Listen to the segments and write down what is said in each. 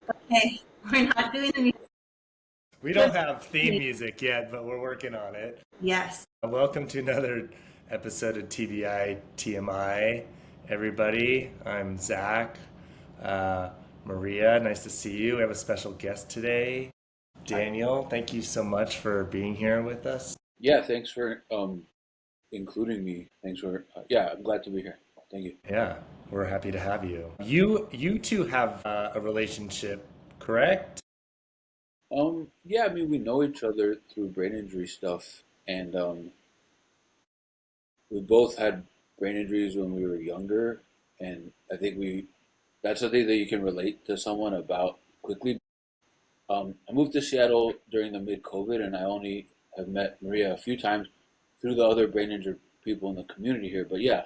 Okay, we're not doing the music. We don't Just have theme music yet, but we're working on it. yes. Welcome to another episode of TBI TMI, everybody. I'm Zach. Uh, Maria, nice to see you. We have a special guest today. Daniel, thank you so much for being here with us. Yeah, thanks for including me. Thanks for yeah, I'm glad to be here. Thank you. Yeah, we're happy to have you. You two have a relationship, correct? Yeah, I mean we know each other through brain injury stuff, and we both had brain injuries when we were younger, and I think we that's something that you can relate to someone about quickly. I moved to Seattle during the mid-COVID, and I only have met Maria a few times through the other brain injured people in the community here. But yeah,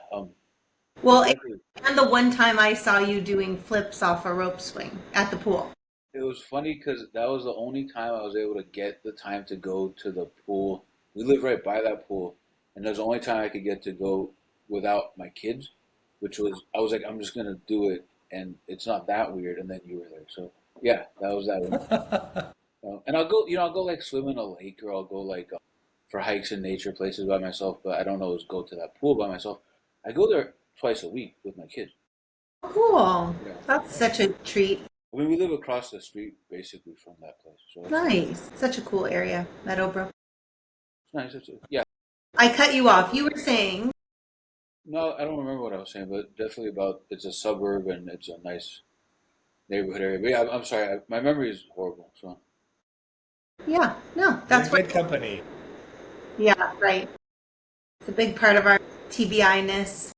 Well, definitely. and the one time I saw you doing flips off a rope swing at the pool. It was funny because that was the only time I was able to get the time to go to the pool. We live right by that pool, and that was the only time I could get to go without my kids, which was I was like, I'm just gonna do it, and it's not that weird. And then you were there, so yeah, that was that one. And I'll go, I'll go like swim in a lake, or I'll go like for hikes in nature places by myself. But I don't always go to that pool by myself. I go there twice a week with my kids. Cool. Yeah, That's such a treat. I mean we live across the street basically from that place, so it's nice. Nice. Such a cool area, Meadowbrook. It's nice. Yeah. I cut you off. You were saying, No, I don't remember what I was saying, but definitely about it's a suburb and it's a nice neighborhood area. But yeah, I'm sorry, my memory is horrible. So yeah, no, You're in that's what, good company. yeah, right. It's a big part of our TBI-ness.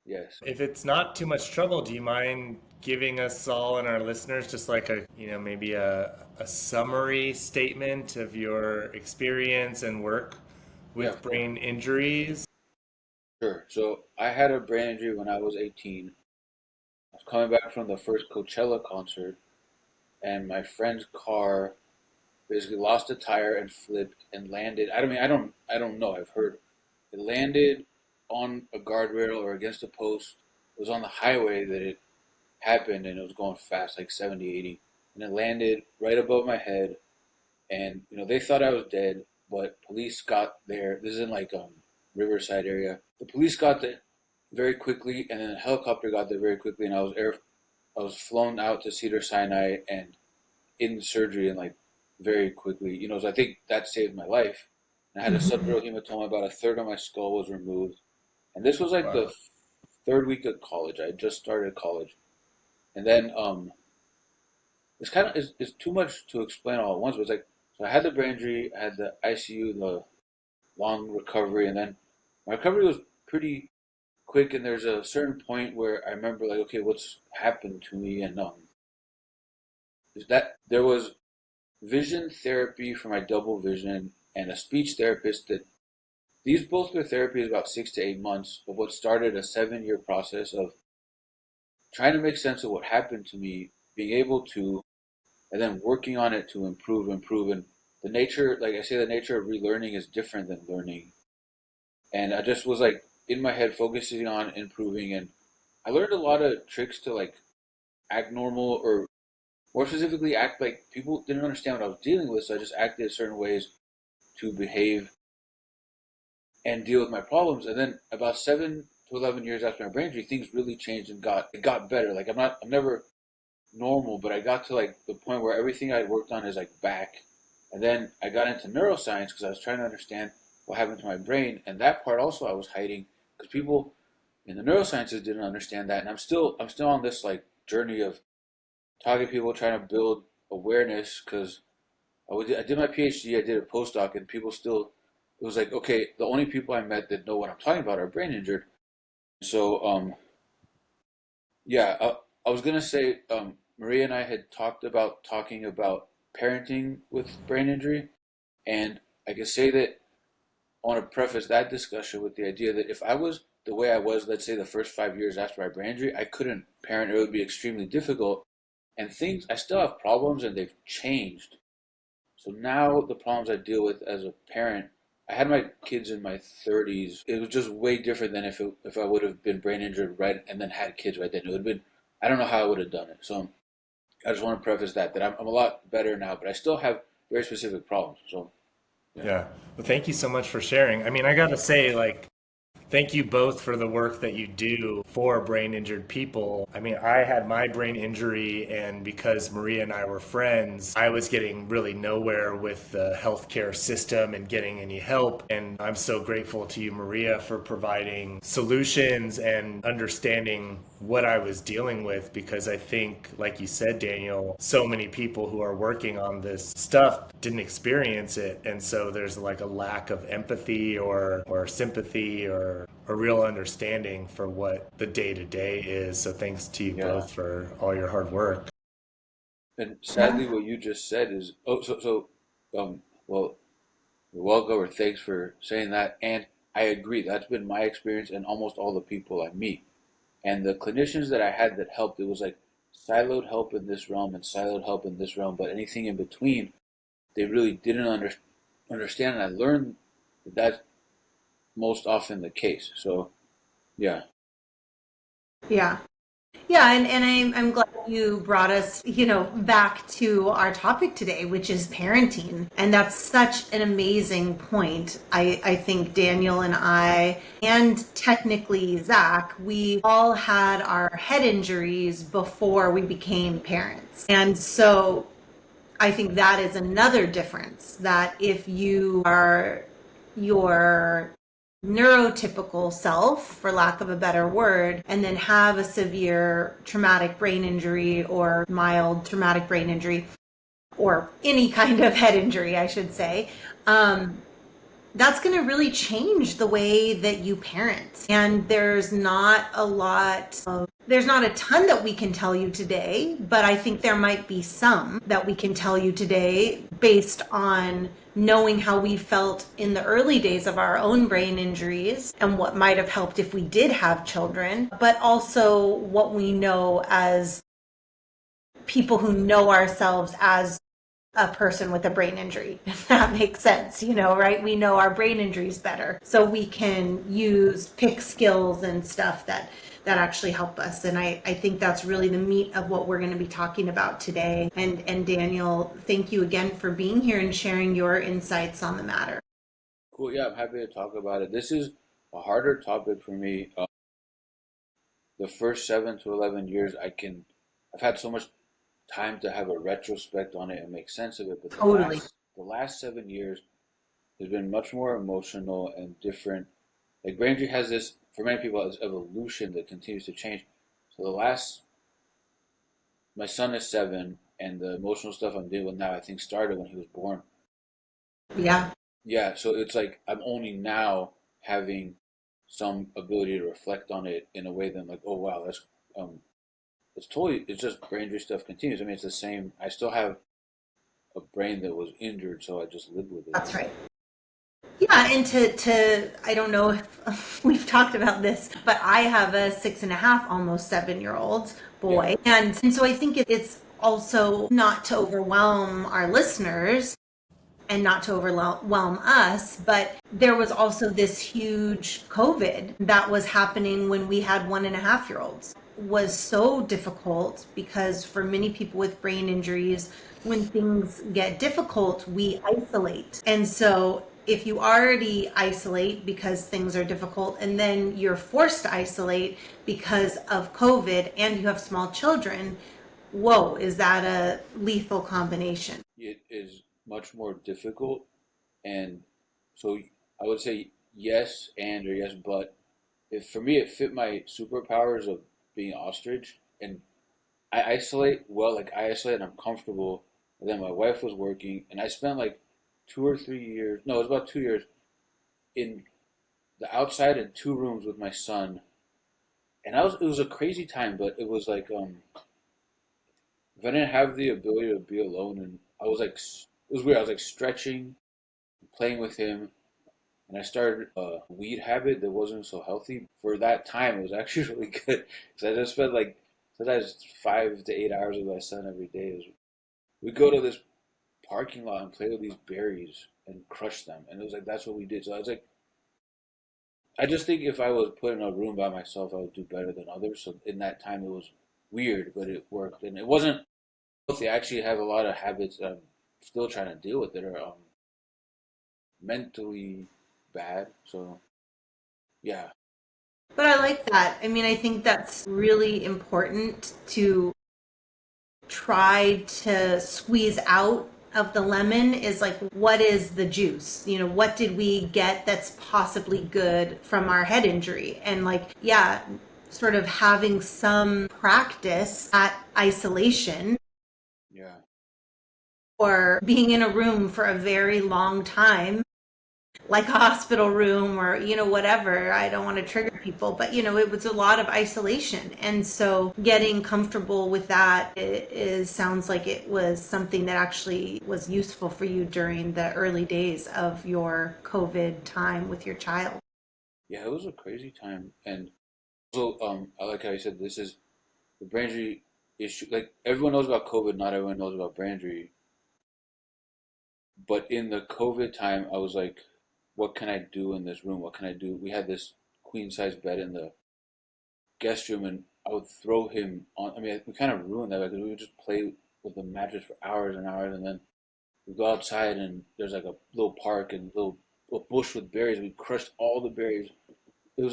yes, If it's not too much trouble, do you mind giving us all and our listeners just like maybe a summary statement of your experience and work yeah, with of course, brain injuries? sure. So I had a brain injury when I was 18. I was coming back from the first Coachella concert, and my friend's car basically lost a tire and flipped and landed. I don't know. I've heard it landed on a guardrail or against a post. It was on the highway that it happened, and it was going fast, like 70, 80, and it landed right above my head. And they thought I was dead, but police got there. This is in like Riverside area. The police got there very quickly, and then a helicopter got there very quickly, and I was flown out to Cedar Sinai and in surgery and like very quickly. So I think that saved my life. And I had a Mhm. subdural hematoma. About a third of my skull was removed, and this was like the Wow. third week of college. I had just started college, and then it's kind of it's too much to explain all at once. But it's like so I had the brain injury, I had the ICU, the long recovery, and then my recovery was pretty quick. And there's a certain point where I remember like, okay, what's happened to me? And is that there was vision therapy for my double vision and a speech therapist that these both were therapies about 6 to 8 months of what started a 7 year process of trying to make sense of what happened to me, being able to and then working on it to improve. And the nature, like I say, the nature of relearning is different than learning. And I just was like in my head focusing on improving. And I learned a lot of tricks to like act normal or more specifically act like people didn't understand what I was dealing with. So I just acted certain ways to behave and deal with my problems. And then about 7 to 11 years after my brain injury, things really changed and it got better. Like I'm never normal, but I got to like the point where everything I worked on is like back. And then I got into neuroscience because I was trying to understand what happened to my brain, and that part also I was hiding because people in the neurosciences didn't understand that. And I'm still on this like journey of talking to people, trying to build awareness because I did my PhD, I did a postdoc, and people still it was like okay, the only people I met that know what I'm talking about are brain injured. So yeah, I was gonna say, Maria and I had talked about talking about parenting with brain injury, and I can say that I want to preface that discussion with the idea that if I was the way I was, let's say the first 5 years after my brain injury, I couldn't parent. It would be extremely difficult, and things I still have problems, and they've changed. So now the problems I deal with as a parent, I had my kids in my 30s. It was just way different than if I would have been brain injured right and then had kids right then. It would have been I don't know how I would have done it. So I just want to preface that I'm a lot better now, but I still have very specific problems. So yeah, Yeah. Well, thank you so much for sharing. I mean, I got to say, like, thank you both for the work that you do for brain injured people. I mean, I had my brain injury, and because Maria and I were friends, I was getting really nowhere with the healthcare system and getting any help. And I'm so grateful to you, Maria, for providing solutions and understanding what I was dealing with, because I think, like you said, Daniel, so many people who are working on this stuff didn't experience it. And so there's like a lack of empathy or sympathy or a real understanding for what the day to day is. So thanks to you yeah. both for all your hard work. And sadly, Yeah. what you just said is well, you're welcome, or thanks for saying that. And I agree. That's been my experience and almost all the people I meet. And the clinicians that I had that helped, it was like siloed help in this realm and siloed help in this realm, but anything in between, they really didn't understand. And I learned that that's most often the case. So yeah, Yeah. Yeah, and I'm glad you brought us, back to our topic today, which is parenting. And that's such an amazing point. I think Daniel and I, and technically Zach, we all had our head injuries before we became parents. And so I think that is another difference, that if you are your neurotypical self, for lack of a better word, and then have a severe traumatic brain injury or mild traumatic brain injury, or any kind of head injury, I should say, that's going to really change the way that you parent. And there's not a ton that we can tell you today, but I think there might be some that we can tell you today based on knowing how we felt in the early days of our own brain injuries and what might have helped if we did have children, but also what we know as people who know ourselves as a person with a brain injury, if that makes sense, right? We know our brain injuries better. So we can pick skills and stuff that actually help us. And I think that's really the meat of what we're going to be talking about today. And Daniel, thank you again for being here and sharing your insights on the matter. cool. Yeah, I'm happy to talk about it. This is a harder topic for me. The first 7 to 11 years, I've had so much time to have a retrospect on it and make sense of it. But the Totally. last 7 years has been much more emotional and different. Like brain injury has this, for many people, this evolution that continues to change. So my son is 7, and the emotional stuff I'm dealing with now, I think, started when he was born. Yeah. Yeah, so it's like I'm only now having some ability to reflect on it in a way that I'm like, oh wow, um, it's just brain injury stuff continues. I mean, it's the same. I still have a brain that was injured, so I just live with it. That's right. Yeah, and to I don't know if we've talked about this, but I have a 6.5, almost 7 year old Yeah, boy, and so I think it's also not to overwhelm our listeners and not to overwhelm us, but there was also this huge COVID that was happening when we had 1.5 year olds. Was so difficult because for many people with brain injuries, when things get difficult, we isolate. And so if you already isolate because things are difficult and then you're forced to isolate because of COVID and you have small children, whoa, is that a lethal combination? it is much more difficult, and so I would say yes and or yes, but if for me it fit my superpowers of being ostrich, and I isolate well, like I isolate and I'm comfortable. And then my wife was working, and I spent like 2 or 3 years. No, it was about 2 years in the outside in 2 rooms with my son, and it was a crazy time, but it was like if I didn't have the ability to be alone, and I was like it was weird. I was like stretching, playing with him, and I started a weed habit that wasn't so healthy. For that time, it was actually really good because I just spent like sometimes 5 to 8 hours with my son every day. We go to this parking lot and play with these berries and crush them, and it was like that's what we did. So I was like, I just think if I was put in a room by myself, I would do better than others. So in that time, it was weird, but it worked, and it wasn't. They actually have a lot of habits that I'm still trying to deal with that are mentally bad. So yeah, But I like that. I mean, I think that's really important to try to squeeze out of the lemon is like, what is the juice? You know, what did we get that's possibly good from our head injury? And like, yeah, sort of having some practice at isolation yeah, or being in a room for a very long time, like a hospital room or, you know, whatever. I don't want to trigger people, but, you know, it was a lot of isolation. And so getting comfortable with that sounds like it was something that actually was useful for you during the early days of your COVID time with your child. yeah. It was a crazy time, and so I like how you said this is the brain injury issue. Like everyone knows about COVID, not everyone knows about brain injury. But in the COVID time, I was like, what can I do in this room? What can I do? We had this queen size bed in the guest room, and I would throw him on. I mean, we kind of ruined that because we would just play with the mattress for hours and hours, and then we go outside and there's like a little park and a bush with berries. We crushed all the berries. It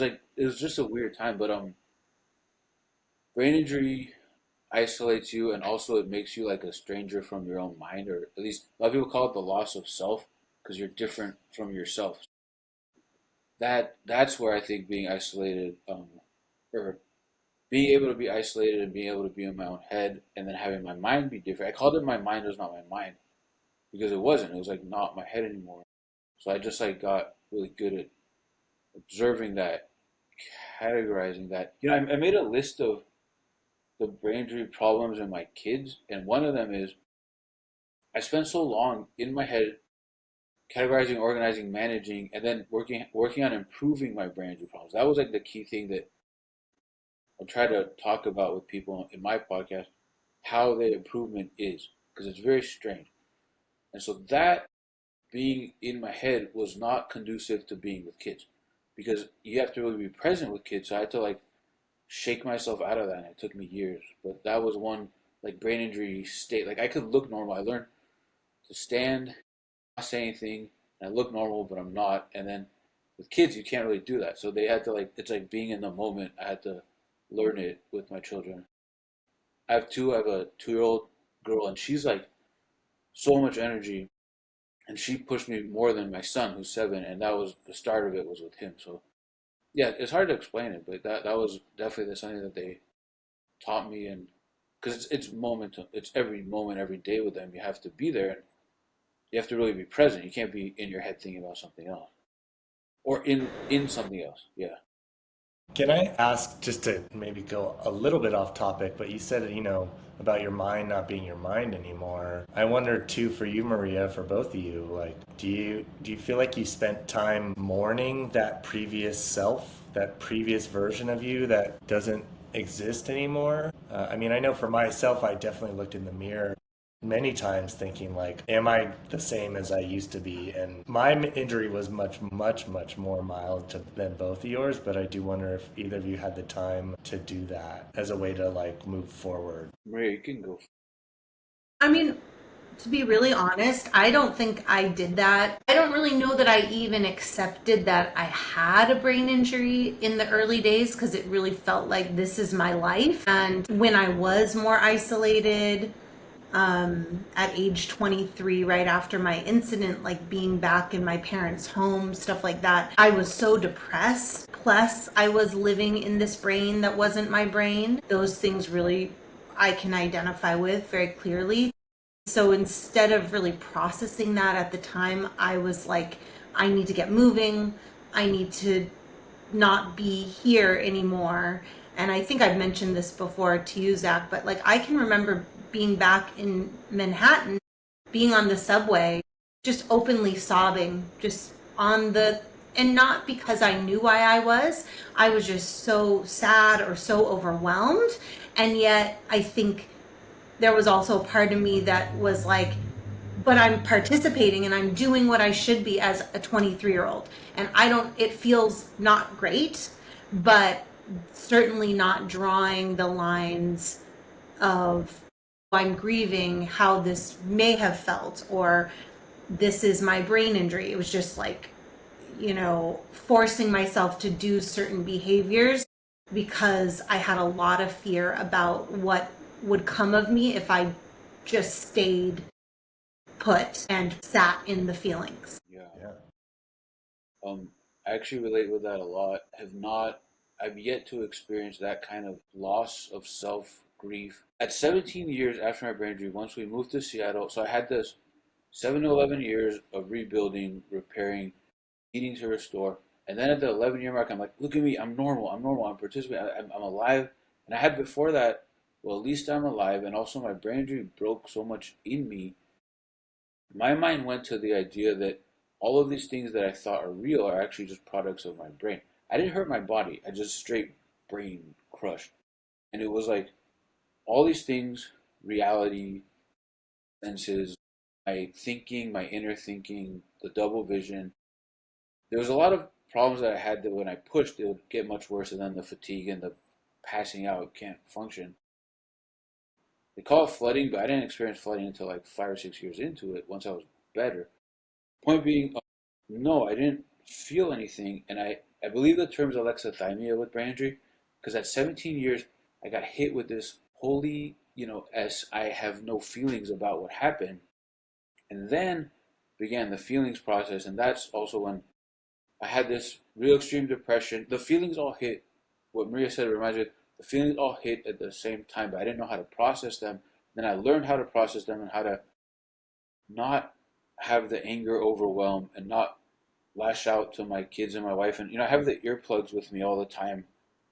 was just a weird time, but brain injury isolates you, and also it makes you like a stranger from your own mind, or at least a lot of people call it the loss of self because you're different from yourself. That's where I think being isolated, or being able to be isolated and being able to be in my own head, and then having my mind be different. I called it my mind was not my mind because it wasn't. It was like not my head anymore. So I just like got really good at observing that, categorizing that. You know, I made a list of the brain injury problems in my kids, and one of them is I spent so long in my head categorizing, organizing, managing, and then working on improving my brain injury problems. That was like the key thing that I'll try to talk about with people in my podcast, how the improvement is, because it's very strange. And so that being in my head was not conducive to being with kids, because you have to really be present with kids. So I had to like shake myself out of that, and it took me years. But that was one like brain injury state. Like I could look normal. I learned to stand, not say anything, and I look normal, but I'm not. And then with kids, you can't really do that. So they had to like it's like being in the moment. I had to learn it with my children. I have two. I have a 2 year old girl, and she's like so much energy, and she pushed me more than my son, who's 7, and that was the start of it was with him. So yeah, it's hard to explain it, but that was definitely something that they taught me, and because it's every moment, every day with them. You have to be there, and you have to really be present. You can't be in your head thinking about something else or in something else. Yeah, Can I ask just to maybe go a little bit off topic, but you said, about your mind not being your mind anymore. I wonder too for you, Maria, for both of you, like do you feel like you spent time mourning that previous self, that previous version of you that doesn't exist anymore? I mean, I know for myself, I definitely looked in the mirror many times thinking like, am I the same as I used to be? And my injury was much more mild than both of yours, but I do wonder if either of you had the time to do that as a way to like move forward. Maria, you can go. I mean, to be really honest, I don't think I did that. I don't really know that I even accepted that I had a brain injury in the early days because it really felt like this is my life. And when I was more isolated, at age 23, right after my incident, like being back in my parents' home, stuff like that, I was so depressed. Plus, I was living in this brain that wasn't my brain. Those things really I can identify with very clearly. So instead of really processing that at the time, I was like, I need to get moving. I need to not be here anymore. And I think I've mentioned this before to you, Zach, but like I can remember being back in Manhattan, being on the subway, just openly sobbing, just on the, and not because I knew why I was just so sad or so overwhelmed. And yet I think there was also a part of me that was like, but I'm participating and I'm doing what I should be as a 23-year-old. And I don't, it feels not great, but certainly not drawing the lines of I'm grieving how this may have felt, or this is my brain injury. It was just like, forcing myself to do certain behaviors because I had a lot of fear about what would come of me if I just stayed put and sat in the feelings. Yeah. Yeah. Um, I actually relate with that a lot. I've yet to experience that kind of loss of self grief. At 17 years after my brain injury, once we moved to Seattle, so I had this 7 to 11 years of rebuilding, repairing, needing to restore. And then at the 11-year mark, I'm like, look at me, I'm normal, I'm participating, I'm alive. And I had before that, well, at least I'm alive. And also, my brain injury broke so much in me. My mind went to the idea that all of these things that I thought are real are actually just products of my brain. I didn't hurt my body, I just straight brain crushed. And it was like all these things, reality, senses, my thinking, my inner thinking, the double vision. There was a lot of problems that I had that when I pushed, it would get much worse, and then the fatigue and the passing out, can't function. They call it flooding, but I didn't experience flooding until like 5 or 6 years into it once I was better. Point being, no, I didn't feel anything, and I believe the term is alexithymia with brain injury, because at 17 years I got hit with this holy, as I have no feelings about what happened, and then began the feelings process, and that's also when I had this real extreme depression. The feelings all hit. What Maria said reminds me. The feelings all hit at the same time, but I didn't know how to process them. Then I learned how to process them and how to not have the anger overwhelm and not lash out to my kids and my wife. And I have the earplugs with me all the time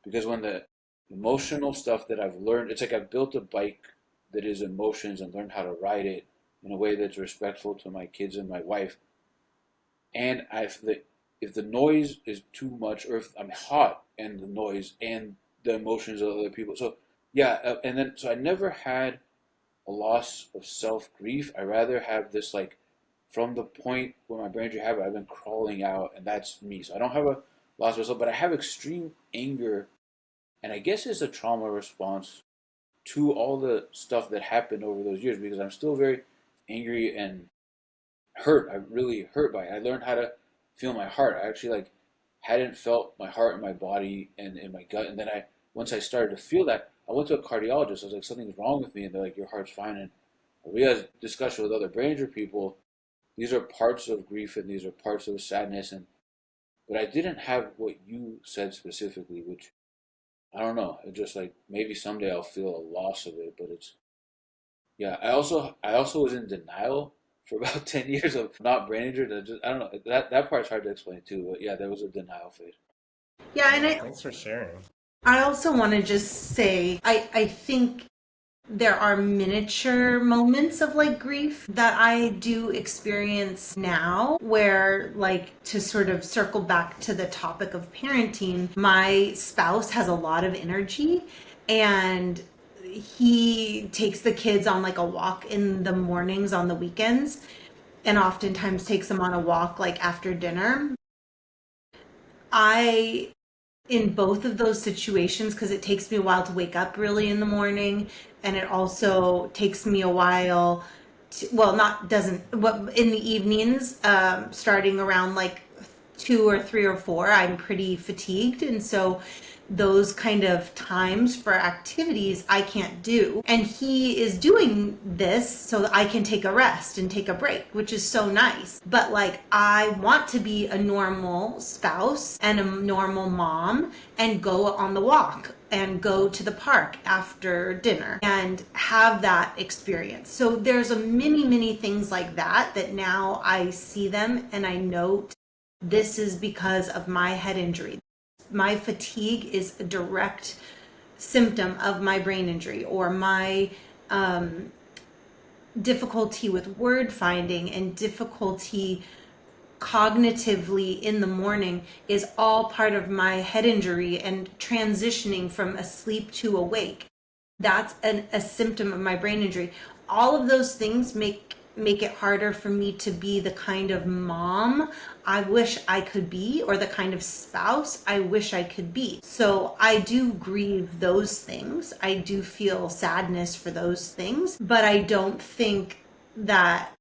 because when the emotional stuff that I've learned, it's like I've built a bike that is emotions and learned how to ride it in a way that's respectful to my kids and my wife. And if the noise is too much, or if I'm hot and the noise and the emotions of other people, so yeah, and then so I never had a loss of self grief. I rather have this like from the point where my brain injury happened, I've been crawling out, and that's me. So I don't have a loss of myself, but I have extreme anger, and I guess it's a trauma response to all the stuff that happened over those years because I'm still very angry and hurt. I really hurt by it. I learned how to feel my heart. I actually like hadn't felt my heart in my body and in my gut, and then I once I started to feel that, I went to a cardiologist. I was like, something's wrong with me, and they're like, your heart's fine. And we had a discussion with other brain injury people. These are parts of grief and these are parts of sadness, and but I didn't have what you said specifically, which I don't know. It just like maybe someday I'll feel a loss of it, but it's yeah. I also was in denial for about 10 years of not brain injured. I don't know that part's hard to explain too, but yeah, there was a denial phase. Yeah, and Yeah. I Thanks for sharing. I also want to just say I think there are miniature moments of like grief that I do experience now where, like, to sort of circle back to the topic of parenting, my spouse has a lot of energy, and he takes the kids on like a walk in the mornings on the weekends, and oftentimes takes them on a walk like after dinner. I in both of those situations, because it takes me a while to wake up really in the morning, and it also takes me a while to, well, not doesn't, what in the evenings, starting around like 2 or 3 or 4, I'm pretty fatigued, and so those kind of times for activities I can't do. And he is doing this so that I can take a rest and take a break, which is so nice. But like, I want to be a normal spouse and a normal mom and go on the walk and go to the park after dinner and have that experience. So there's a many things like that that now I see them and I note this is because of my head injury. My fatigue is a direct symptom of my brain injury, or my difficulty with word finding and difficulty cognitively in the morning is all part of my head injury and transitioning from asleep to awake. That's a symptom of my brain injury. All of those things make make it harder for me to be the kind of mom I wish I could be, or the kind of spouse I wish I could be. So I do grieve those things. I do feel sadness for those things, but I don't think that,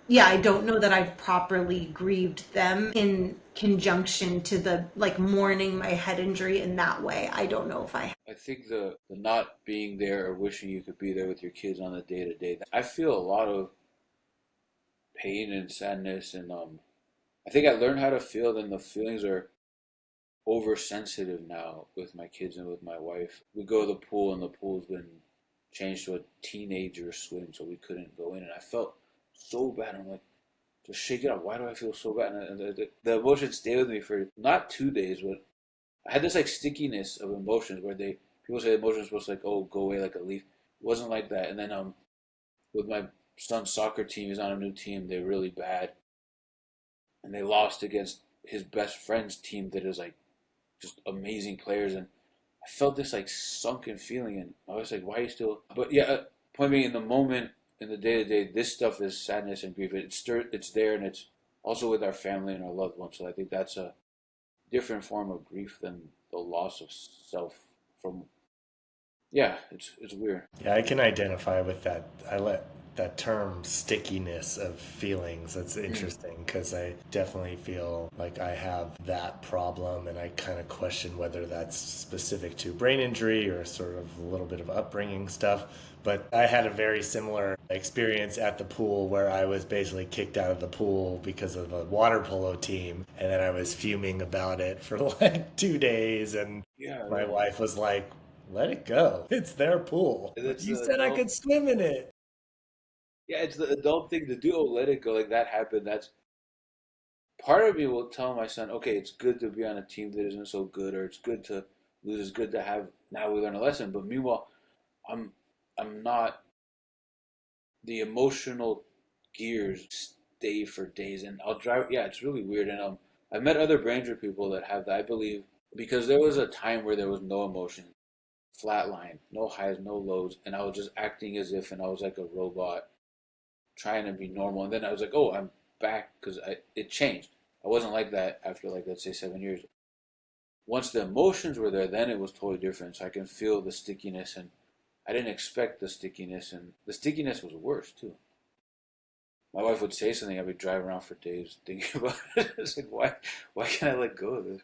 yeah, I don't know that I've properly grieved them in conjunction to the like mourning my head injury in that way. I don't know if I have. I think the not being there or wishing you could be there with your kids on the day to day. I feel a lot of pain and sadness, and I think I learned how to feel. And the feelings are oversensitive now with my kids and with my wife. We go to the pool, and the pool's been changed to a teenager swim, so we couldn't go in. And I felt so bad. I'm like, just shake it up. Why do I feel so bad? And the emotions stay with me for not 2 days, but I had this like stickiness of emotions where they people say emotions are supposed to like, oh, go away like a leaf. It wasn't like that. And then with my son's soccer team, he's on a new team. They're really bad, and they lost against his best friend's team that is like just amazing players. And I felt this like sunken feeling, and I was like, why are you still? But yeah, point being, in the moment, in the day to day, this stuff is sadness and grief. It's there, and it's also with our family and our loved ones. So I think that's a different form of grief than the loss of self. From yeah, it's weird. Yeah, I can identify with that. I let that term stickiness of feelings. That's interesting because I definitely feel like I have that problem, and I kind of question whether that's specific to brain injury or sort of a little bit of upbringing stuff. But I had a very similar experience at the pool where I was basically kicked out of the pool because of a water polo team, and then I was fuming about it for like 2 days, and Yeah, my yeah. wife was like, let it go. It's their pool. And But it's you the said I adult. could swim in it. Yeah, it's the adult thing to do. Oh, let it go. Like that happened. That's part of me will tell my son, okay, it's good to be on a team that isn't so good, or it's good to lose. It's good to have. Now we learn a lesson. But meanwhile, I'm I'm not the emotional gears stay for days, and I'll drive. Yeah, it's really weird. And I've met other Branger people that have that. I believe because there was a time where there was no emotion, flat line, no highs, no lows, and I was just acting as if, and I was like a robot trying to be normal. And then I was like, oh, I'm back because it changed. I wasn't like that after like let's say 7 years. Once the emotions were there, then it was totally different. So I can feel the stickiness, and I didn't expect the stickiness, and the stickiness was worse too. My wife would say something, I'd be driving around for days thinking about it. It's like, why can't I let go of this?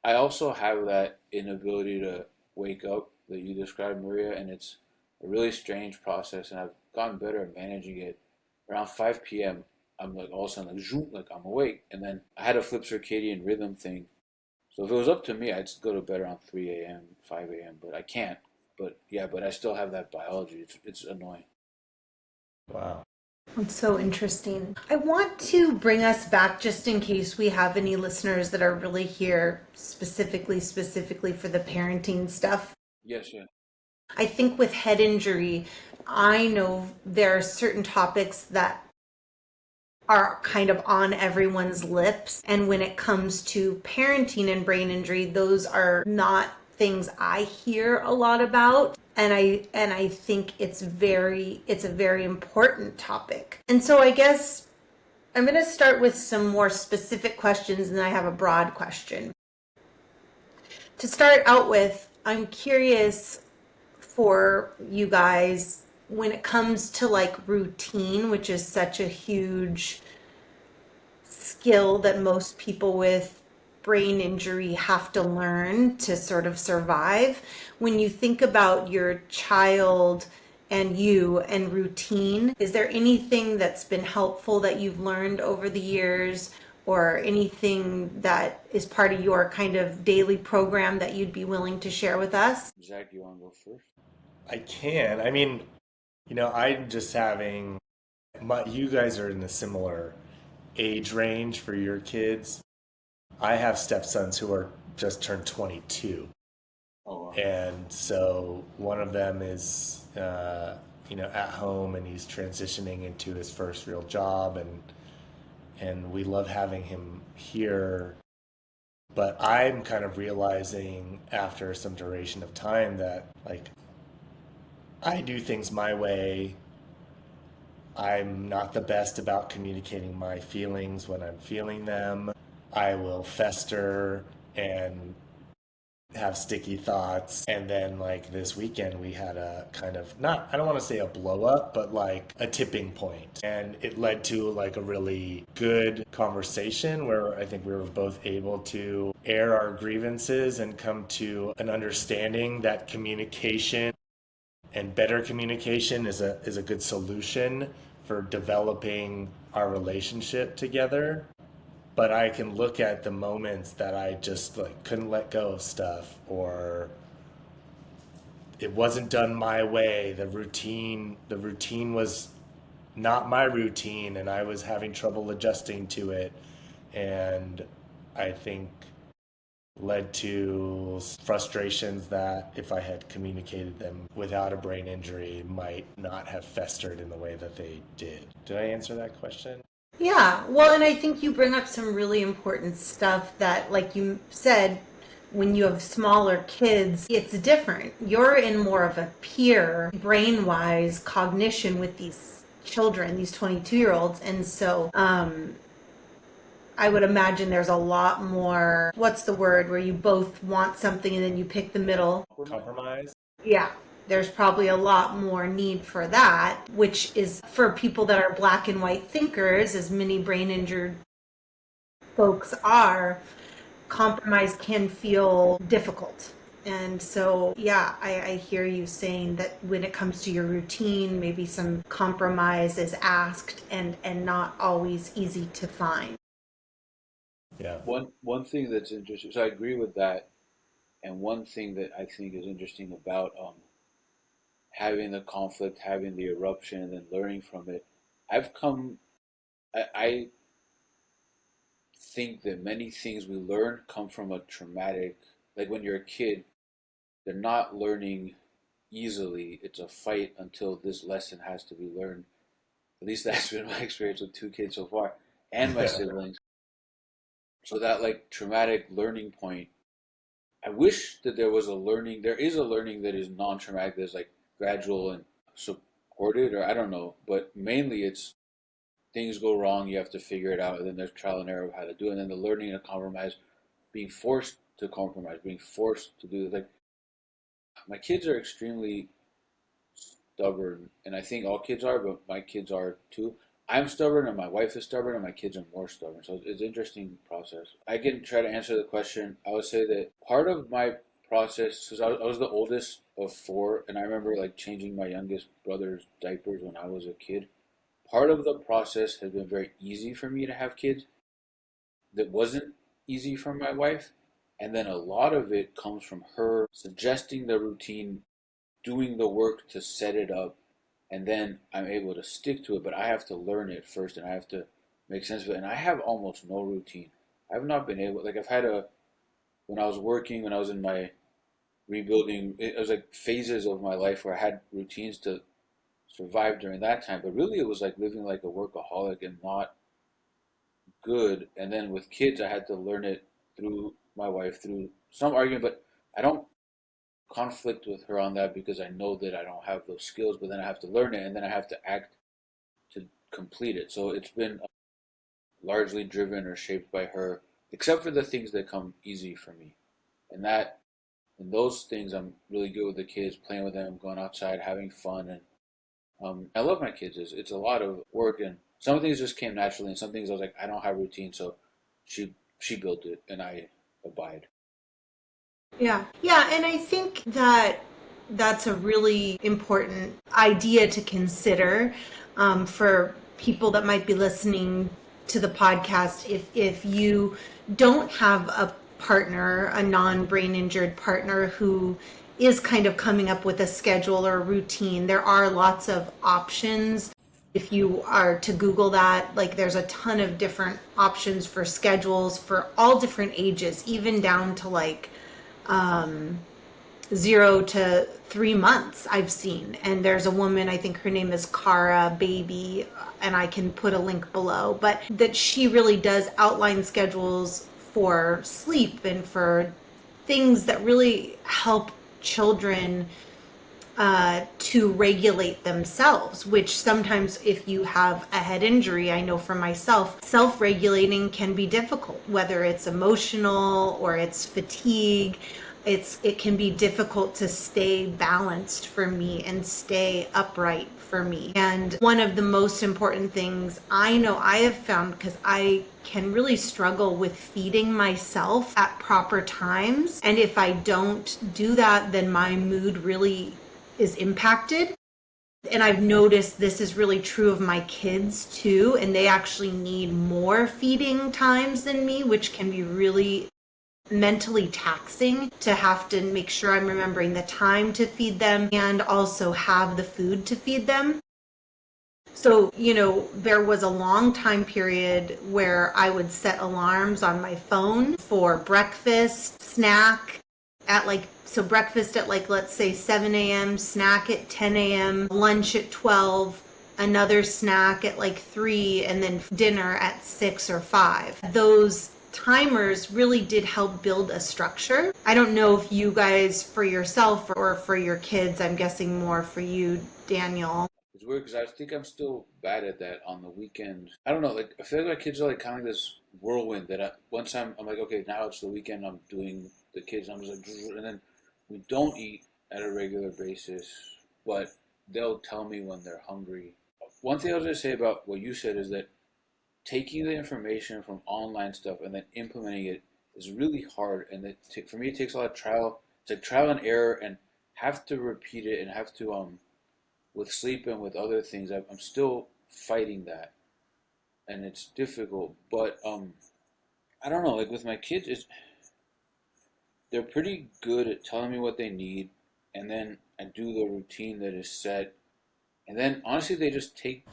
I also have that inability to wake up that you described, Maria, and it's a really strange process, and I've gotten better at managing it. Around 5 p.m., I'm like all of a sudden like zoom, like I'm awake, and then I had a flip circadian rhythm thing. So if it was up to me, I'd go to bed around 3 a.m., 5 a.m., but I can't. But yeah, but I still have that biology. It's annoying. Wow. It's so interesting. I want to bring us back just in case we have any listeners that are really here specifically for the parenting stuff. Yes, yeah. I think with head injury, I know there are certain topics that are kind of on everyone's lips. And when it comes to parenting and brain injury, those are not things I hear a lot about. And I think it's a very important topic. And so I guess I'm going to start with some more specific questions, and then I have a broad question. To start out with, I'm curious for you guys when it comes to like routine, which is such a huge skill that most people with brain injury have to learn to sort of survive. When you think about your child and you and routine, is there anything that's been helpful that you've learned over the years, or anything that is part of your kind of daily program that you'd be willing to share with us? Zach, you want to go first? I can. I mean, I'm just having you guys are in a similar age range for your kids. I have stepsons who are just turned 22. Oh, wow. And so one of them is, at home, and he's transitioning into his first real job, and we love having him here. But I'm kind of realizing after some duration of time that like I do things my way. I'm not the best about communicating my feelings when I'm feeling them. I will fester and have sticky thoughts. And then, like, this weekend, we had a kind of, not, I don't want to say a blow up, but like a tipping point. And it led to like a really good conversation where I think we were both able to air our grievances and come to an understanding that communication and better communication is a good solution for developing our relationship together. But I can look at the moments that I just like couldn't let go of stuff, or it wasn't done my way. The routine was not my routine, and I was having trouble adjusting to it. And I think led to frustrations that, if I had communicated them without a brain injury, might not have festered in the way that they did. Did I answer that question? Yeah, well, and I think you bring up some really important stuff that, like you said, when you have smaller kids, it's different. You're in more of a peer, brain wise cognition with these children, these 22-year-olds. And so I would imagine there's a lot more, what's the word, where you both want something and then you pick the middle. Compromise? Yeah, there's probably a lot more need for that, which is for people that are black and white thinkers, as many brain injured folks are, compromise can feel difficult. And so, yeah, I hear you saying that when it comes to your routine, maybe some compromise is asked and not always easy to find. Yeah. One thing that's interesting, so I agree with that, and one thing that I think is interesting about having the conflict, having the eruption, and then learning from it, I've come. I think that many things we learn come from a traumatic, like when you're a kid, they're not learning easily. It's a fight until this lesson has to be learned. At least that's been my experience with two kids so far, and my siblings. So that like traumatic learning point, I wish that there was a learning. There is a learning that is non-traumatic, that's like gradual and supported, or I don't know. But mainly, it's things go wrong, you have to figure it out, and then there's trial and error of how to do it, and then the learning to compromise, being forced to compromise, being forced to do it. Like my kids are extremely stubborn, and I think all kids are, but my kids are too. I'm stubborn, and my wife is stubborn, and my kids are more stubborn. So it's an interesting process. I can try to answer the question. I would say that part of my process, because I was the oldest of four, and I remember like changing my youngest brother's diapers when I was a kid. Part of the process has been very easy for me to have kids that wasn't easy for my wife. And then a lot of it comes from her suggesting the routine, doing the work to set it up, and then I'm able to stick to it. But I have to learn it first, and I have to make sense of it. And I have almost no routine. I've not been able, like, I've had when I was working, when I was in my rebuilding, it was like phases of my life where I had routines to survive during that time. But really, it was like living like a workaholic and not good. And then with kids, I had to learn it through my wife, through some argument, but I don't conflict with her on that because I know that I don't have those skills, but then I have to learn it and then I have to act to complete it. So it's been largely driven or shaped by her, except for the things that come easy for me. And that, and those things, I'm really good with the kids, playing with them, going outside, having fun. And I love my kids. It's a lot of work, and some things just came naturally, and some things I was like, I don't have routine, so she built it, and I abide. Yeah. Yeah. And I think that that's a really important idea to consider for people that might be listening to the podcast. If you don't have a partner, a non brain injured partner who is kind of coming up with a schedule or a routine, there are lots of options. If you are to Google that, like there's a ton of different options for schedules for all different ages, even down to like 0 to 3 months I've seen. And there's a woman, I think her name is Cara Baby, and I can put a link below, but that she really does outline schedules for sleep and for things that really help children to regulate themselves, which sometimes, if you have a head injury, I know for myself, self regulating can be difficult, whether it's emotional or it's fatigue. It can be difficult to stay balanced for me and stay upright for me. And one of the most important things I know I have found, because I can really struggle with feeding myself at proper times. And if I don't do that, then my mood really is impacted. And I've noticed this is really true of my kids too. And they actually need more feeding times than me, which can be really mentally taxing to have to make sure I'm remembering the time to feed them and also have the food to feed them. So, there was a long time period where I would set alarms on my phone for breakfast, snack at so breakfast at let's say 7 a.m., snack at 10 a.m., lunch at 12, another snack at 3, and then dinner at 6 or 5. Those timers really did help build a structure. I don't know if you guys, for yourself or for your kids, I'm guessing more for you, Daniel. It's weird because I think I'm still bad at that on the weekend. I don't know, like I feel like my kids are like kind of like this whirlwind that once I'm like, okay, now it's the weekend, I'm doing the kids, I'm just like, and then we don't eat at a regular basis, but they'll tell me when they're hungry. One thing I was gonna say about what you said is that taking the information from online stuff and then implementing it is really hard, and for me it takes a lot of trial. It's like trial and error, and have to repeat it and have to with sleep and with other things, I'm still fighting that, and it's difficult. But I don't know. Like with my kids, they're pretty good at telling me what they need, and then I do the routine that is set, and then honestly, they just take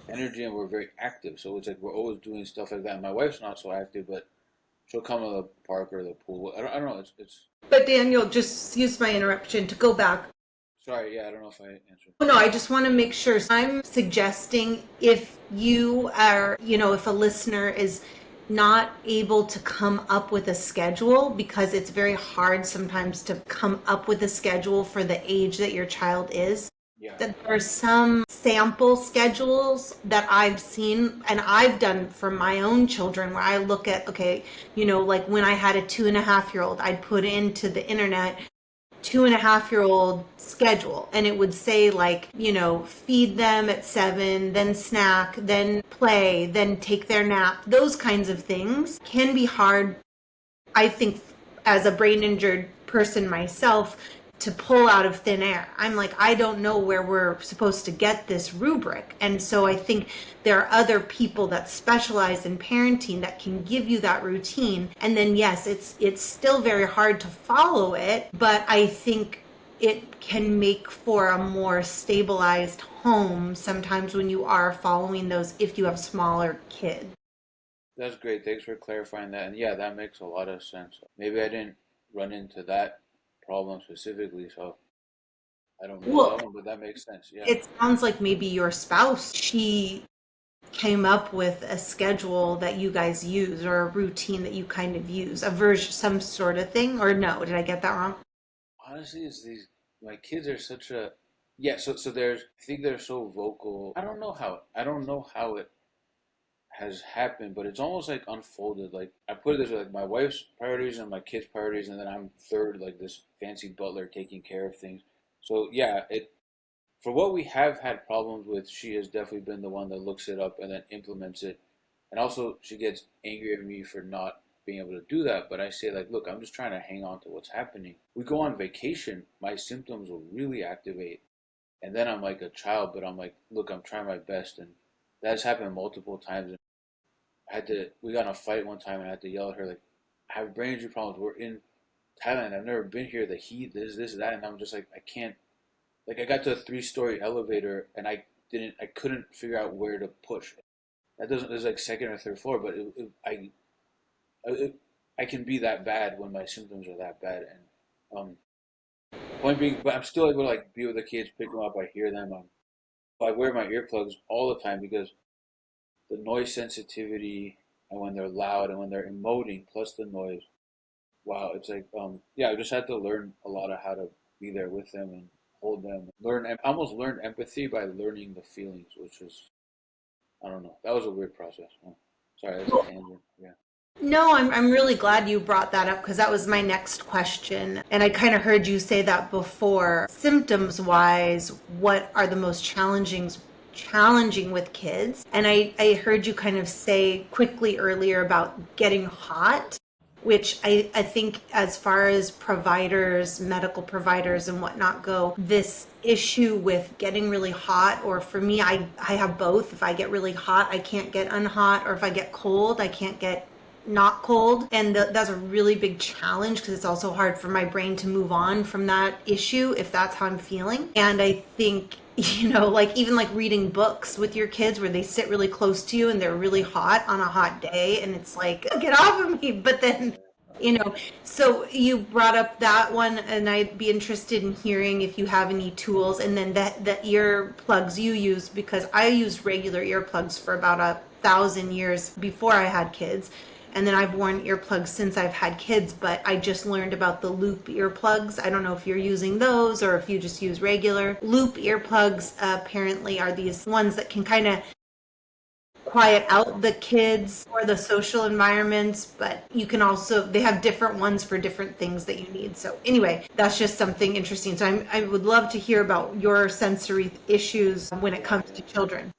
energy, and we're very active. So it's like we're always doing stuff like that. My wife's not so active, but she'll come to the park or the pool. I don't know. It's But Daniel, just excuse my interruption to go back. sorry. Yeah, I don't know if I answered. Oh, no, I just want to make sure. I'm suggesting if you are, if a listener is not able to come up with a schedule, because it's very hard sometimes to come up with a schedule for the age that your child is, Yeah. that there are some sample schedules that I've seen and I've done for my own children where I look at, okay, like when I had a 2.5 year old, I'd put into the internet 2.5 year old schedule, and it would say feed them at 7, then snack, then play, then take their nap. Those kinds of things can be hard, I think, as a brain injured person myself, to pull out of thin air. I'm like, I don't know where we're supposed to get this rubric. And so I think there are other people that specialize in parenting that can give you that routine. And then yes, it's still very hard to follow it, but I think it can make for a more stabilized home sometimes when you are following those, if you have smaller kids. That's great. Thanks for clarifying that. And yeah, that makes a lot of sense. Maybe I didn't run into that problem specifically, so I don't know Well, that one, but that makes sense. Yeah. it sounds like maybe your spouse, she came up with a schedule that you guys use or a routine that you kind of use, a version, some sort of thing, or no, did I get that wrong? Honestly, it's these my kids are such a yeah, so there's I think they're so vocal. I don't know how it has happened, but it's almost like unfolded. Like I put it this way, like my wife's priorities and my kids' priorities, and then I'm third, like this fancy butler taking care of things. So yeah, it for what we have had problems with, she has definitely been the one that looks it up and then implements it. And also, she gets angry at me for not being able to do that. But I say, like, look, I'm just trying to hang on to what's happening. We go on vacation, my symptoms will really activate. And then I'm like a child, but I'm like, look, I'm trying my best. And that's happened multiple times. And we got in a fight one time and I had to yell at her, like, I have brain injury problems. We're in Thailand. I've never been here. The heat, this, that. And I'm just like, I can't like I got to a three-story elevator and I couldn't figure out where to push. That doesn't. It's like second or third floor, but it, I can be that bad when my symptoms are that bad. And point being, but I'm still able to like be with the kids, pick them up. I hear them. I wear my earplugs all the time because the noise sensitivity and when they're loud and when they're emoting plus the noise. Wow, it's like yeah. I just had to learn a lot of how to be there with them and hold them, learn. I almost learned empathy by learning the feelings, which was, I don't know. That was a weird process. Oh, sorry, that's a tangent. Yeah. No, I'm really glad you brought that up because that was my next question. And I kind of heard you say that before. Symptoms wise, what are the most challenging with kids? And I heard you kind of say quickly earlier about getting hot, which I think as far as providers, medical providers and whatnot go, this issue with getting really hot, or for me, I have both. If I get really hot, I can't get unhot, or if I get cold, I can't get not cold. And that's a really big challenge because it's also hard for my brain to move on from that issue if that's how I'm feeling. And I think, like even like reading books with your kids where they sit really close to you and they're really hot on a hot day and it's like, get off of me. But then, you know, so you brought up that one, and I'd be interested in hearing if you have any tools. And then the ear plugs you use, because I used regular earplugs for about 1,000 years before I had kids. And then I've worn earplugs since I've had kids, but I just learned about the loop earplugs. I don't know if you're using those or if you just use regular. Loop earplugs apparently are these ones that can kind of quiet out the kids or the social environments, but you can also, they have different ones for different things that you need. So anyway, that's just something interesting. So I would love to hear about your sensory issues when it Yeah, comes to yeah. children.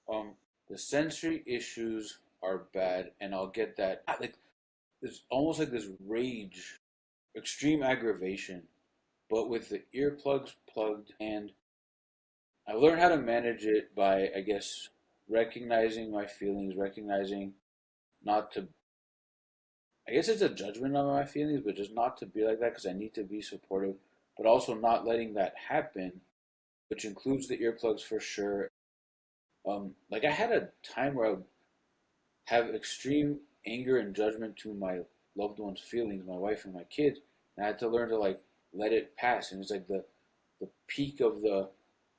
Um, the sensory issues are bad, and I'll get that. Like, there's almost like this rage, extreme aggravation, but with the earplugs plugged, and I learned how to manage it by, I guess, recognizing my feelings, recognizing not to. I guess it's a judgment on my feelings, but just not to be like that because I need to be supportive, but also not letting that happen, which includes the earplugs for sure. Like I had a time where I would have extreme anger and judgment to my loved ones' feelings, my wife and my kids, and I had to learn to like let it pass. And it's like the peak of the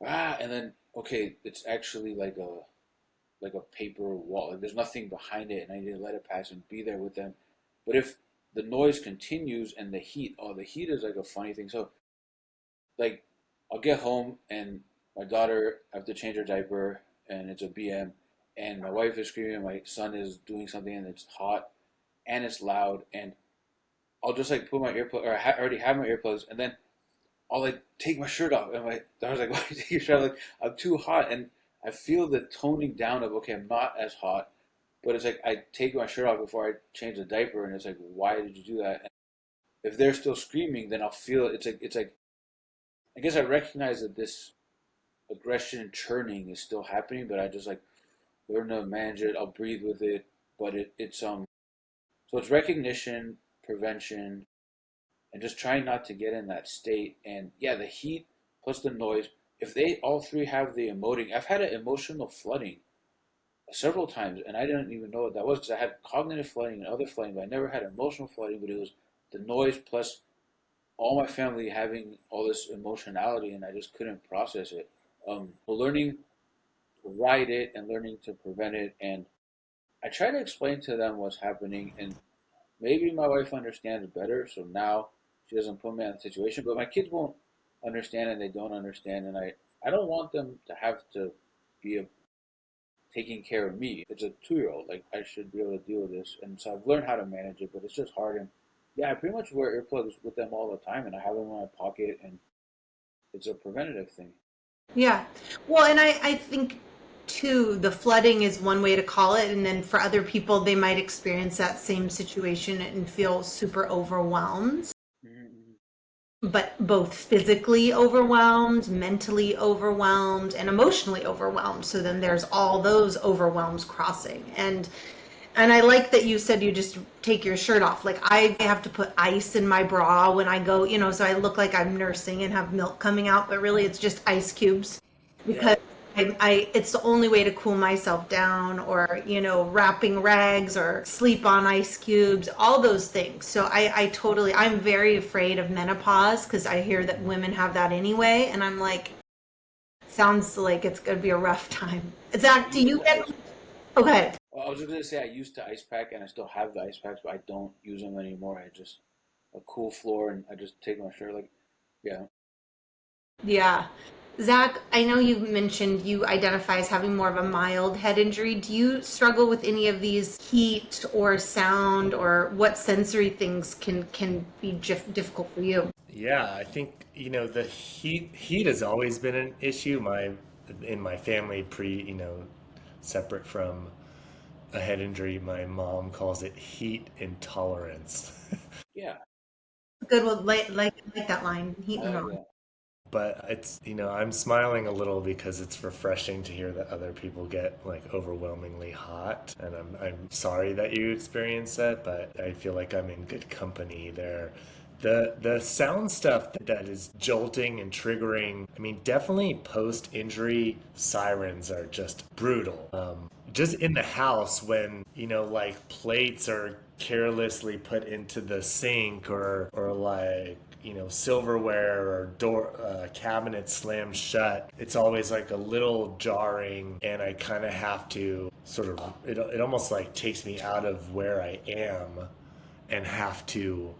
and then okay, it's actually like a paper wall. Like there's nothing behind it, and I need to let it pass and be there with them. But if the noise continues and the heat, oh, the heat is like a funny thing. So like I'll get home and my daughter I have to change her diaper and it's a BM and my wife is screaming and my son is doing something and it's hot and it's loud and I'll just like put my earplug or I already have my earplugs and then I'll like take my shirt off and my daughter's like, "Why are you taking your shirt off?" Like I'm too hot and I feel the toning down of okay I'm not as hot, but it's like I take my shirt off before I change the diaper and it's like why did you do that? And if they're still screaming then I'll feel it's like I guess I recognize that this aggression and churning is still happening, but I just like learn to manage it. I'll breathe with it, but it's so it's recognition, prevention, and just trying not to get in that state. And yeah, the heat plus the noise. If they all three have the emoting, I've had an emotional flooding several times, and I didn't even know what that was because I had cognitive flooding and other flooding, but I never had emotional flooding. But it was the noise plus all my family having all this emotionality, and I just couldn't process it. So learning to ride it and learning to prevent it. And I try to explain to them what's happening, and maybe my wife understands better. So now she doesn't put me in a situation, but my kids won't understand, and they don't understand. And I don't want them to have to be taking care of me. It's a 2-year-old. Like I should be able to deal with this, and so I've learned how to manage it, but it's just hard. And yeah, I pretty much wear earplugs with them all the time, and I have them in my pocket, and it's a preventative thing. Yeah. Well, and I think too, the flooding is one way to call it. And then for other people, they might experience that same situation and feel super overwhelmed, Mm-hmm. but both physically overwhelmed, mentally overwhelmed, and emotionally overwhelmed. So then there's all those overwhelms crossing. And I like that you said you just take your shirt off. Like I have to put ice in my bra when I go, so I look like I'm nursing and have milk coming out, but really it's just ice cubes because Yep. it's the only way to cool myself down, or wrapping rags or sleep on ice cubes, all those things. So I totally, I'm very afraid of menopause because I hear that women have that anyway, and I'm like, sounds like it's gonna be a rough time. I Zach, do use you the get? ice. Okay. Well, I was just gonna say I used to ice pack and I still have the ice packs, but I don't use them anymore. I just a cool floor and I just take my shirt like yeah. Yeah. Zach, I know you mentioned you identify as having more of a mild head injury. Do you struggle with any of these heat or sound, or what sensory things can be difficult for you? Yeah, I think, the heat has always been an issue. In my family, separate from a head injury, my mom calls it heat intolerance. Yeah, Good, well, like that line, heat I and like warmth. that. But I'm smiling a little because it's refreshing to hear that other people get like overwhelmingly hot. And I'm sorry that you experienced that, but I feel like I'm in good company there. The sound stuff that is jolting and triggering, I mean, definitely post injury sirens are just brutal. Just in the house when, like plates are carelessly put into the sink, or like, silverware or door cabinets slammed shut, it's always like a little jarring, and I kind of have to sort of, it almost like takes me out of where I am and have to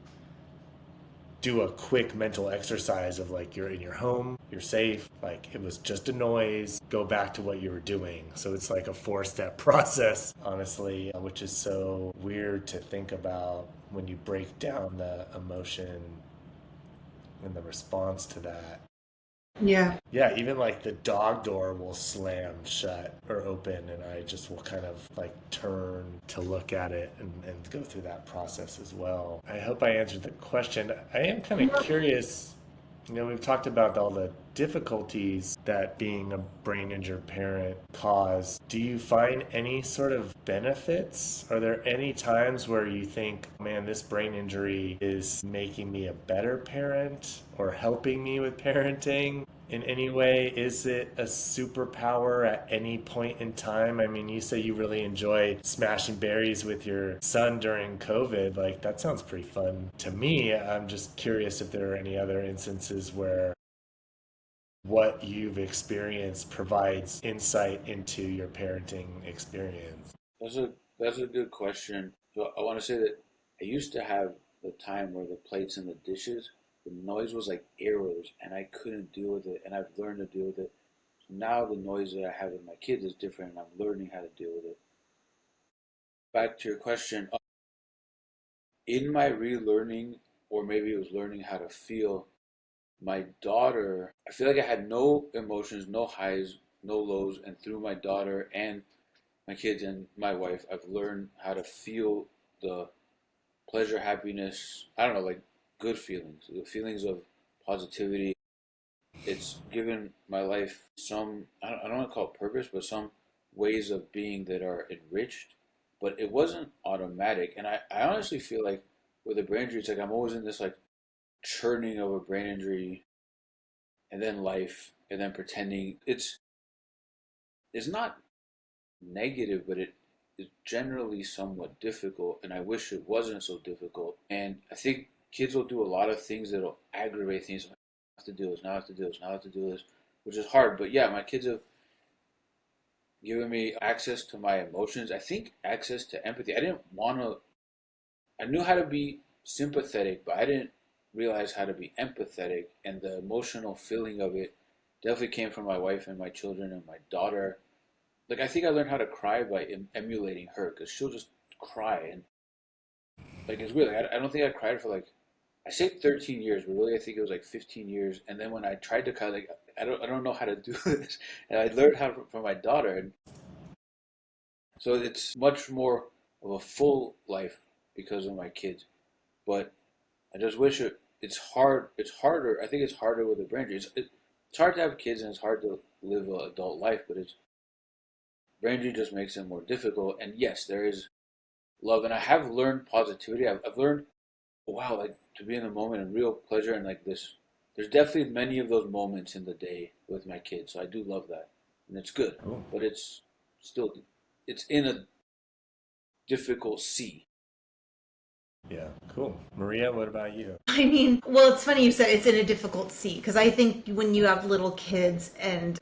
do a quick mental exercise of like, you're in your home, you're safe, like it was just a noise, go back to what you were doing. So it's like a 4-step process, honestly, which is so weird to think about when you break down the emotion and the response to that. Yeah. Yeah, even like the dog door will slam shut or open, and I just will kind of like turn to look at it and go through that process as well. I hope I answered the question. I am kind of curious. We've talked about all the difficulties that being a brain injured parent cause. Do you find any sort of benefits? Are there any times where you think, man, this brain injury is making me a better parent or helping me with parenting? In any way, is it a superpower at any point in time? I mean, you say you really enjoyed smashing berries with your son during COVID. Like, that sounds pretty fun to me. I'm just curious if there are any other instances where what you've experienced provides insight into your parenting experience. That's a that's a good question. So I want to say that I used to have the time where the plates and the dishes, the noise was like arrows, and I couldn't deal with it, and I've learned to deal with it. So now the noise that I have with my kids is different, and I'm learning how to deal with it. Back to your question, in my relearning, or maybe it was learning how to feel, my daughter, I feel like I had no emotions, no highs, no lows, and through my daughter and my kids and my wife, I've learned how to feel the pleasure, happiness, I don't know, like good feelings, the feelings of positivity. It's given my life some, I don't want to call it purpose, but some ways of being that are enriched. But it wasn't automatic. And I honestly feel like with a brain injury, it's like I'm always in this like churning of a brain injury and then life and then pretending. It's not negative, but it is generally somewhat difficult, and I wish it wasn't so difficult. And I think kids will do a lot of things that'll aggravate things. I have to do this, now I have to do this, now I have to do this, which is hard. But yeah, my kids have given me access to my emotions. I think access to empathy. I didn't want to, I knew how to be sympathetic, but I didn't realize how to be empathetic. And the emotional feeling of it definitely came from my wife and my children and my daughter. Like I think I learned how to cry by emulating her because she'll just cry and like it's weird. Like, I don't think I cried for like I say 13 years, but really I think it was like 15 years. And then when I tried to kind of like I don't know how to do this, and I learned how from my daughter, and so it's much more of a full life because of my kids. But I just wish it's hard. It's harder. I think it's harder with a brain injury. It's hard to have kids and it's hard to live an adult life, but it's brain injury just makes it more difficult. And yes, there is love, and I have learned positivity. I've learned, wow, like to be in the moment and real pleasure and like this. There's definitely many of those moments in the day with my kids, so I do love that, and it's good. Cool. But it's still, it's in a difficult sea. Yeah, cool. Maria, what about you? I mean, well, it's funny you said it's in a difficult seat because I think when you have little kids and,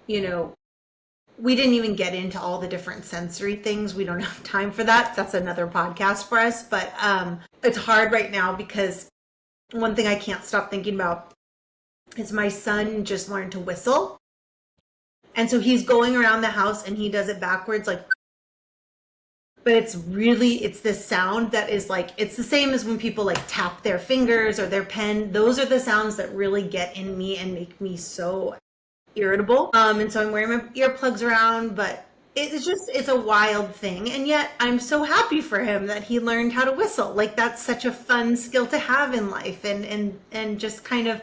we didn't even get into all the different sensory things. We don't have time for that. That's another podcast for us. But it's hard right now because one thing I can't stop thinking about is my son just learned to whistle. And so he's going around the house and he does it backwards, like, but it's this sound that is like, it's the same as when people like tap their fingers or their pen. Those are the sounds that really get in me and make me so irritable. And so I'm wearing my earplugs around, but it's a wild thing. And yet I'm so happy for him that he learned how to whistle. Like that's such a fun skill to have in life, and just kind of,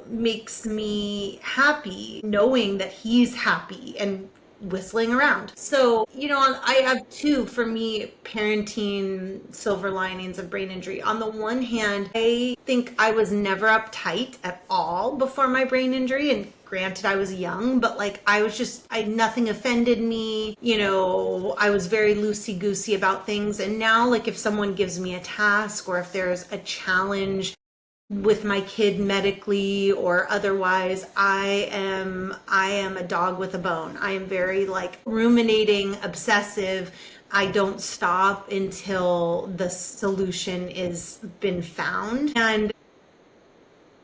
makes me happy knowing that he's happy and whistling around. So, I have two, for me, parenting silver linings of brain injury. On the one hand, I think I was never uptight at all before my brain injury. And granted, I was young, but like nothing offended me. I was very loosey goosey about things. And now, like, if someone gives me a task or if there's a challenge with my kid medically or otherwise, I am a dog with a bone. I am very like ruminating, obsessive. I don't stop until the solution is been found. And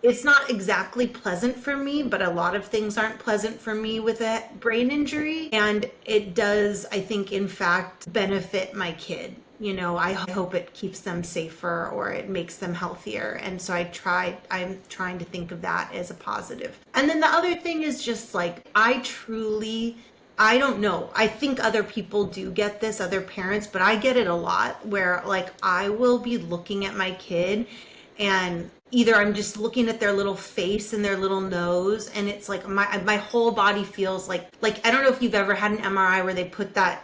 it's not exactly pleasant for me, but a lot of things aren't pleasant for me with a brain injury. And it does, I think, in fact, benefit my kid. I hope it keeps them safer or it makes them healthier. And so I'm trying to think of that as a positive. And then the other thing is just like, I don't know. I think other people do get this, other parents, but I get it a lot where like I will be looking at my kid and either I'm just looking at their little face and their little nose, and it's like my whole body feels like I don't know if you've ever had an MRI where they put that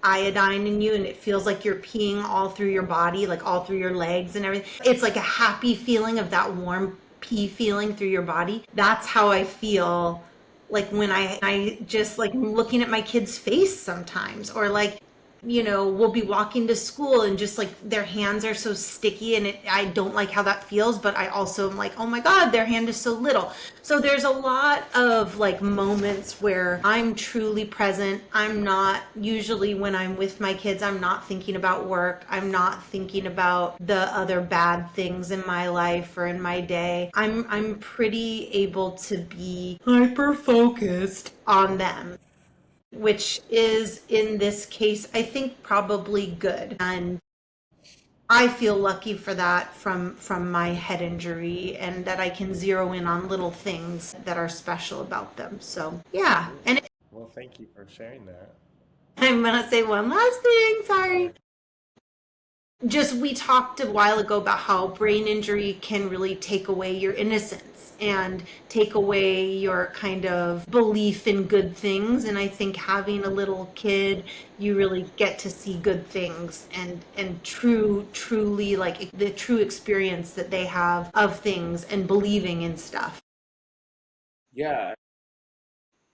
iodine in you and it feels like you're peeing all through your body, like all through your legs and everything. It's like a happy feeling of that warm pee feeling through your body. That's how I feel like when I just like looking at my kid's face sometimes, or like we'll be walking to school and just like their hands are so sticky, and I don't like how that feels, but I also am like, oh my God, their hand is so little. So there's a lot of like moments where I'm truly present. I'm not, usually when I'm with my kids, I'm not thinking about work. I'm not thinking about the other bad things in my life or in my day. I'm pretty able to be hyper focused on them, which is in this case, I think probably good. And I feel lucky for that from my head injury, and that I can zero in on little things that are special about them. So yeah, and Well, thank you for sharing that. I'm gonna say one last thing. Sure. Sorry. Just we talked a while ago about how brain injury can really take away your innocence and take away your kind of belief in good things. And I think having a little kid, you really get to see good things and truly like the true experience that they have of things and believing in stuff. Yeah,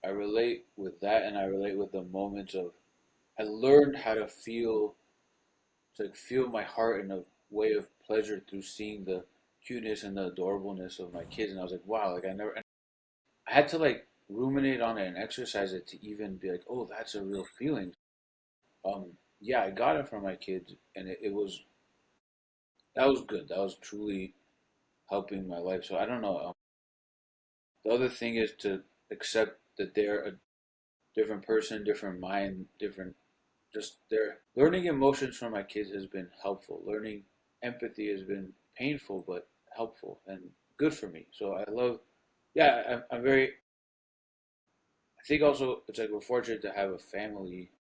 I relate with that, and I relate with the moments of I learned how to feel, to like feel my heart in a way of pleasure through seeing the cuteness and the adorableness of my kids, and I was like, wow, like I never, and I had to like ruminate on it and exercise it to even be like, oh, that's a real feeling. Yeah, I got it from my kids, and it was that was good. That was truly helping my life. So I don't know. The other thing is to accept that they're a different person, different mind, different. Just their learning emotions from my kids has been helpful. Learning empathy has been painful but helpful and good for me. So I love. Yeah, I'm very. I think also it's like we're fortunate to have a family.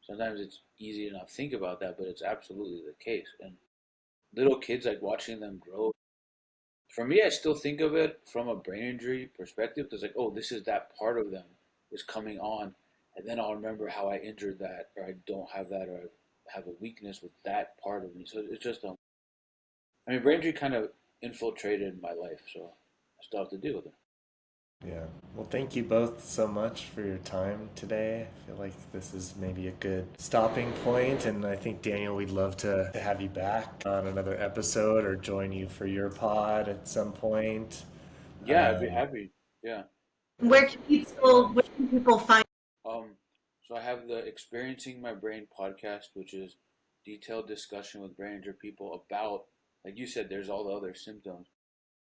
Sometimes it's easy to not think about that, but it's absolutely the case. And little kids, like watching them grow. For me, I still think of it from a brain injury perspective. Because like, oh, this is that part of them is coming on, and then I'll remember how I injured that, or I don't have that, or I have a weakness with that part of me. So it's just, I mean, brain injury kind of infiltrated my life, so I still have to deal with it. Yeah. Well, thank you both so much for your time today. I feel like this is maybe a good stopping point, and I think Daniel, we'd love to have you back on another episode or join you for your pod at some point. Yeah, I'd be happy. Yeah, Yeah, thank you so Where much. can people find? Um, so I have the Experiencing My Brain podcast, which is detailed discussion with brain injured people about, like you said, there's all the other symptoms.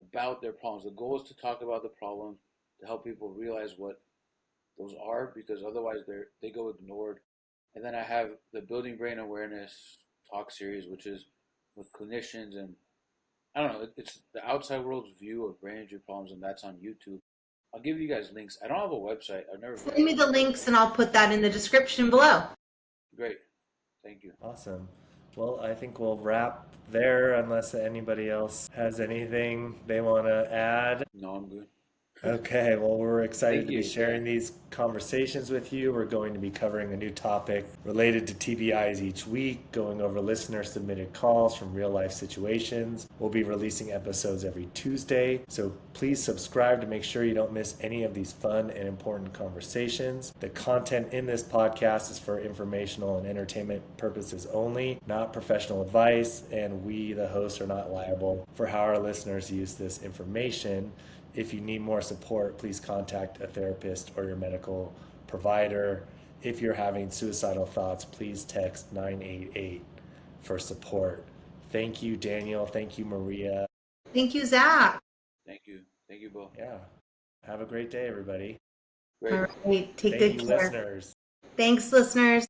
about their problems. The goal is to talk about the problems to help people realize what those are, because otherwise they go ignored. And then I have the Building Brain Awareness talk series, which is with clinicians, and I don't know, it's the outside world's view of brain injury problems, and that's on YouTube. I'll give you guys links. I don't have a website. I've never Send built me one. the links and I'll put that in the description below. Great. Thank you. Awesome. Well, I think we'll wrap there unless anybody else has anything they want to add. No, I'm good. Okay, well, we're excited Thank to be you. Yeah. sharing these conversations with you. We're going to be covering a new topic related to TBIs each week, going over listener submitted calls from real life situations. We'll be releasing episodes every Tuesday, so please subscribe to make sure you don't miss any of these fun and important conversations. The content in this podcast is for informational and entertainment purposes only, not professional advice, and we, the hosts, are not liable for how our listeners use this information. If you need more support, please contact a therapist or your medical provider. If you're having suicidal thoughts, please text 988 for support. Thank you, Daniel. Thank you, Maria. Thank you, Zach. Thank you. Thank you both. Yeah. Have a great day, everybody. Great. All right. Take Thank good you, care. listeners. Thanks, listeners.